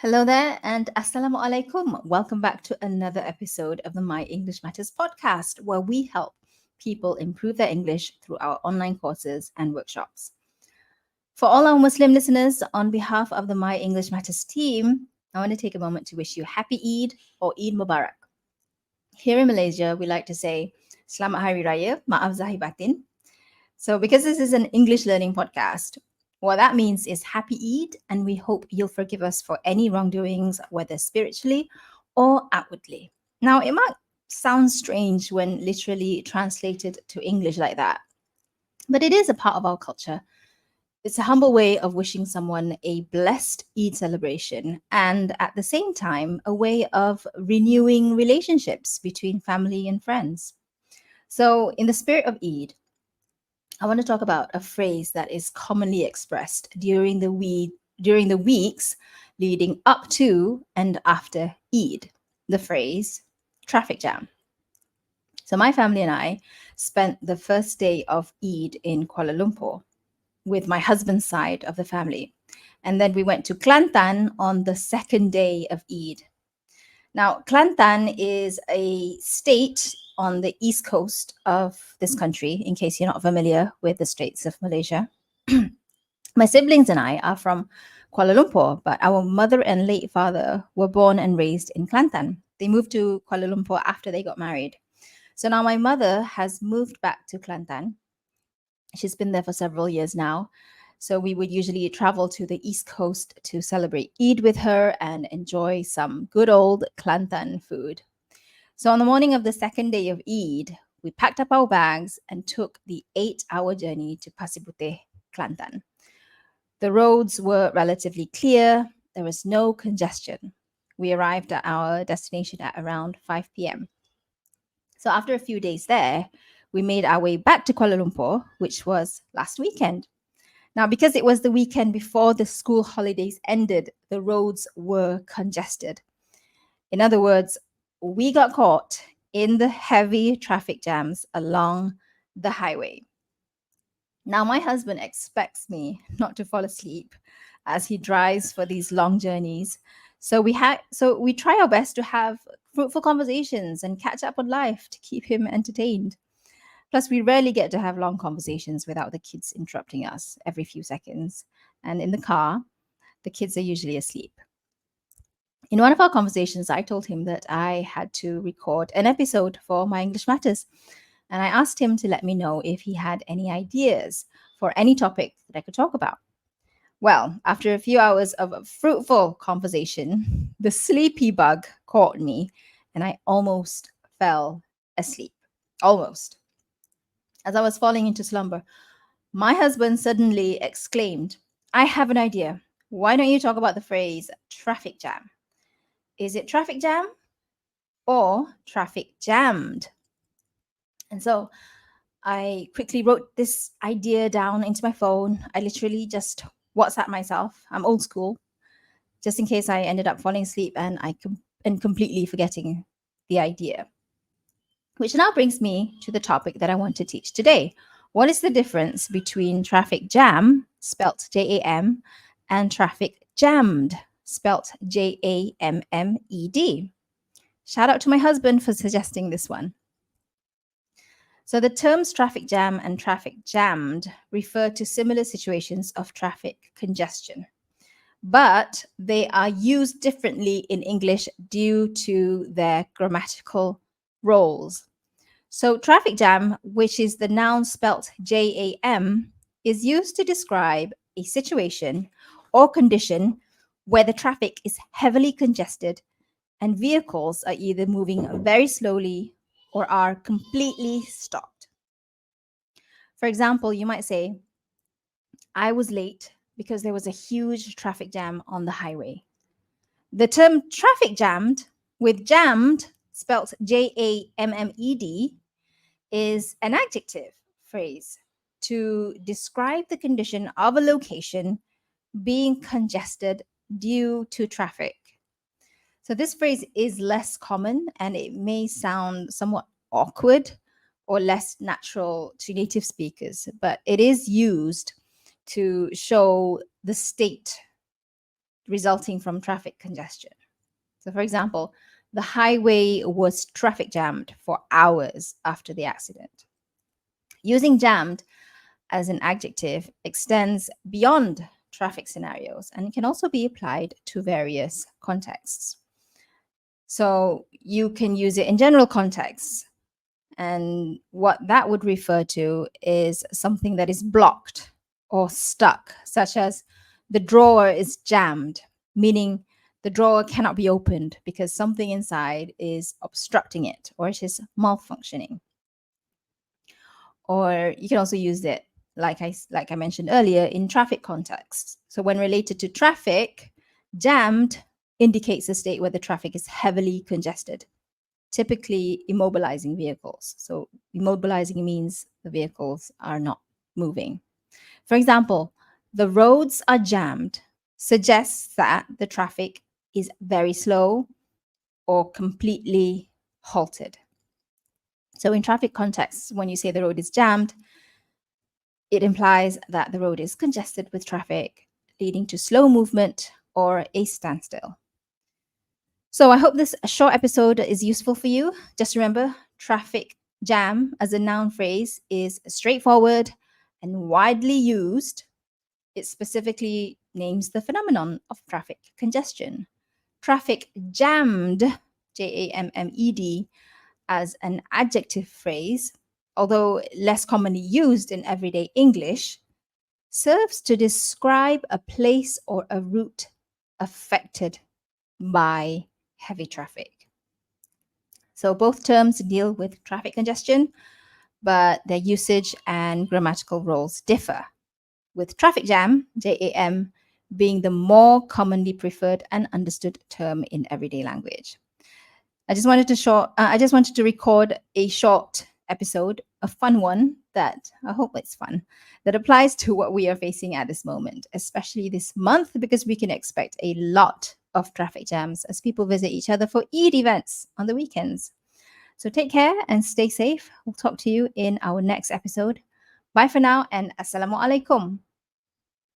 Hello there and Assalamu alaikum. Welcome back to another episode of the My English Matters podcast, where we help people improve their English through our online courses and workshops. For all our Muslim listeners, on behalf of the My English Matters team, I want to take a moment to wish you happy Eid or Eid Mubarak. Here in Malaysia, we like to say Selamat Hari Raya, Maaf Zahir Batin. So, because this is an English learning podcast, what that means is happy Eid, and we hope you'll forgive us for any wrongdoings, whether spiritually or outwardly. Now, it might sound strange when literally translated to English like that, but it is a part of our culture. It's a humble way of wishing someone a blessed Eid celebration, and at the same time, a way of renewing relationships between family and friends. So, in the spirit of Eid, I want to talk about a phrase that is commonly expressed during the weeks leading up to and after Eid. The phrase traffic jam. So my family and I spent the first day of Eid in Kuala Lumpur with my husband's side of the family. And then we went to Kelantan on the second day of Eid. Now, Kelantan is a state on the east coast of this country, in case you're not familiar with the states of Malaysia. My siblings and I are from Kuala Lumpur, but our mother and late father were born and raised in Kelantan. They moved to Kuala Lumpur after they got married. So now my mother has moved back to Kelantan. She's been there for several years now. So we would usually travel to the East Coast to celebrate Eid with her and enjoy some good old Kelantan food. So on the morning of the second day of Eid, we packed up our bags and took the 8-hour journey to Pasir Puteh, Kelantan. The roads were relatively clear. There was no congestion. We arrived at our destination at around 5 p.m. So after a few days there, we made our way back to Kuala Lumpur, which was last weekend. Now, because it was the weekend before the school holidays ended, the roads were congested. In other words, we got caught in the heavy traffic jams along the highway. Now, my husband expects me not to fall asleep as he drives for these long journeys. So we try our best to have fruitful conversations and catch up on life to keep him entertained. Plus, we rarely get to have long conversations without the kids interrupting us every few seconds. And in the car, the kids are usually asleep. In one of our conversations, I told him that I had to record an episode for My English Matters. And I asked him to let me know if he had any ideas for any topic that I could talk about. Well, after a few hours of fruitful conversation, the sleepy bug caught me and I almost fell asleep. Almost. As I was falling into slumber, my husband suddenly exclaimed, "I have an idea. Why don't you talk about the phrase traffic jam? Is it traffic jam or traffic jammed?" And so I quickly wrote this idea down into my phone. I literally just WhatsApp myself. I'm old school, just in case I ended up falling asleep and completely forgetting the idea. Which now brings me to the topic that I want to teach today. What is the difference between traffic jam, spelt J-A-M, and traffic jammed, spelt Jammed? Shout out to my husband for suggesting this one. So the terms traffic jam and traffic jammed refer to similar situations of traffic congestion, but they are used differently in English due to their grammatical roles. So traffic jam, which is the noun spelt Jam, is used to describe a situation or condition where the traffic is heavily congested and vehicles are either moving very slowly or are completely stopped. For example, you might say, "I was late because there was a huge traffic jam on the highway." The term traffic jammed, with jammed spelt Jammed, is an adjective phrase to describe the condition of a location being congested due to traffic. So this phrase is less common and it may sound somewhat awkward or less natural to native speakers, but it is used to show the state resulting from traffic congestion. So, for example, the highway was traffic jammed for hours after the accident. Using jammed as an adjective extends beyond traffic scenarios and can also be applied to various contexts. So you can use it in general contexts. And what that would refer to is something that is blocked or stuck, such as the drawer is jammed, meaning the drawer cannot be opened because something inside is obstructing it or it is malfunctioning. Or you can also use it, like I mentioned earlier, in traffic contexts. So when related to traffic, jammed indicates a state where the traffic is heavily congested, typically immobilizing vehicles. So immobilizing means the vehicles are not moving. For example, the roads are jammed suggests that the traffic is very slow or completely halted. So in traffic contexts, when you say the road is jammed, it implies that the road is congested with traffic, leading to slow movement or a standstill. So I hope this short episode is useful for you. Just remember, traffic jam as a noun phrase is straightforward and widely used. It specifically names the phenomenon of traffic congestion. Traffic jammed, Jammed, as an adjective phrase, although less commonly used in everyday English, serves to describe a place or a route affected by heavy traffic. So both terms deal with traffic congestion, but their usage and grammatical roles differ, with traffic jam, JAM, being the more commonly preferred and understood term in everyday language. I just wanted to record a short episode, a fun one that I hope it's fun, that applies to what we are facing at this moment, especially this month, because we can expect a lot of traffic jams as people visit each other for Eid events on the weekends. So take care and stay safe. We'll talk to you in our next episode. Bye for now and Assalamu alaikum.